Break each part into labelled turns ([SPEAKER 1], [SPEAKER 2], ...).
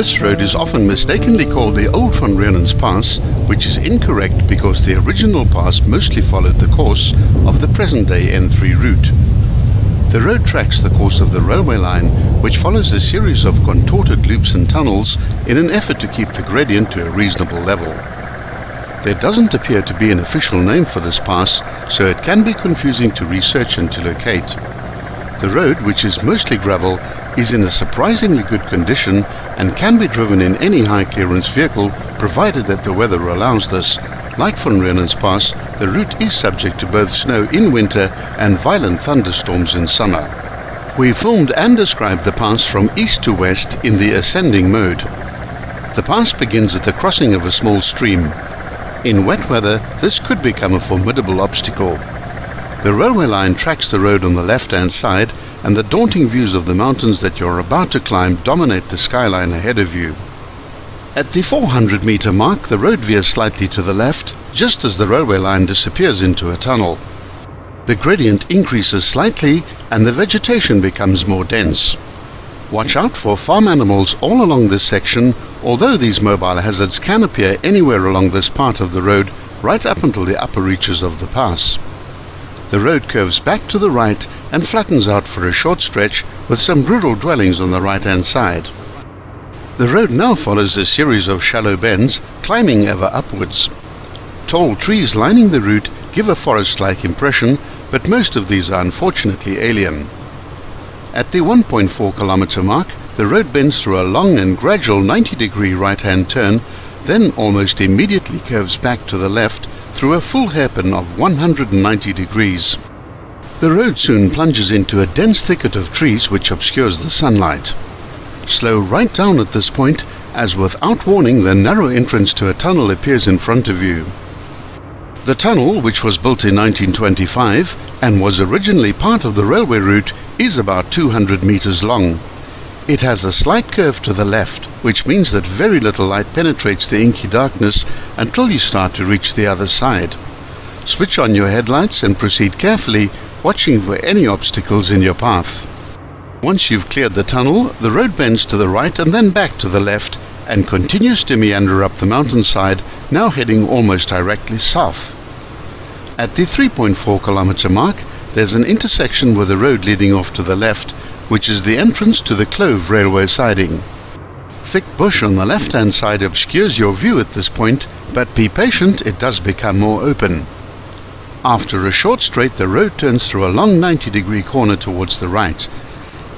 [SPEAKER 1] This road is often mistakenly called the Old Van Reenen's Pass, which is incorrect because the original pass mostly followed the course of the present-day N3 route. The road tracks the course of the railway line, which follows a series of contorted loops and tunnels in an effort to keep the gradient to a reasonable level. There doesn't appear to be an official name for this pass, so it can be confusing to research and to locate. The road, which is mostly gravel, is in a surprisingly good condition and can be driven in any high-clearance vehicle, provided that the weather allows this. Like Van Reenen's Pass, the route is subject to both snow in winter and violent thunderstorms in summer. We filmed and described the pass from east to west in the ascending mode. The pass begins at the crossing of a small stream. In wet weather, this could become a formidable obstacle. The railway line tracks the road on the left-hand side, and the daunting views of the mountains that you're about to climb dominate the skyline ahead of you. At the 400-meter mark, the road veers slightly to the left, just as the railway line disappears into a tunnel. The gradient increases slightly, and the vegetation becomes more dense. Watch out for farm animals all along this section, although these mobile hazards can appear anywhere along this part of the road, right up until the upper reaches of the pass. The road curves back to the right and flattens out for a short stretch with some rural dwellings on the right-hand side. The road now follows a series of shallow bends, climbing ever upwards. Tall trees lining the route give a forest-like impression, but most of these are unfortunately alien. At the 1.4 kilometer mark, the road bends through a long and gradual 90-degree right-hand turn, then almost immediately curves back to the left through a full hairpin of 190 degrees. The road soon plunges into a dense thicket of trees which obscures the sunlight. Slow right down at this point, as without warning the narrow entrance to a tunnel appears in front of you. The tunnel, which was built in 1925 and was originally part of the railway route, is about 200 meters long. It has a slight curve to the left, which means that very little light penetrates the inky darkness until you start to reach the other side. Switch on your headlights and proceed carefully, watching for any obstacles in your path. Once you've cleared the tunnel, the road bends to the right and then back to the left, and continues to meander up the mountainside, now heading almost directly south. At the 3.4 kilometer mark, there's an intersection with a road leading off to the left, which is the entrance to the Clove railway siding. Thick bush on the left-hand side obscures your view at this point, but be patient, it does become more open. After a short straight, the road turns through a long 90-degree corner towards the right.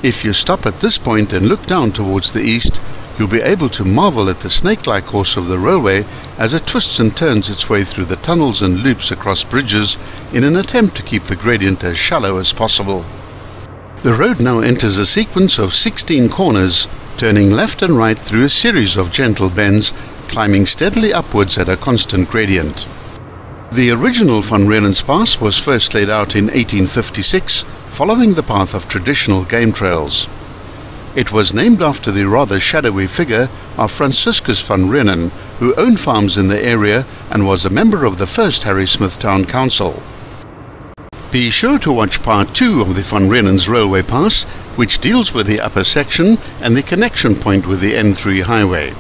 [SPEAKER 1] If you stop at this point and look down towards the east, you'll be able to marvel at the snake-like course of the railway as it twists and turns its way through the tunnels and loops across bridges in an attempt to keep the gradient as shallow as possible. The road now enters a sequence of 16 corners, turning left and right through a series of gentle bends, climbing steadily upwards at a constant gradient. The original Van Reenen's Pass was first laid out in 1856, following the path of traditional game trails. It was named after the rather shadowy figure of Franciscus van Reenen, who owned farms in the area and was a member of the first Harrismith Town Council. Be sure to watch part 2 of the Van Reenen's Railway Pass, which deals with the upper section and the connection point with the N3 highway.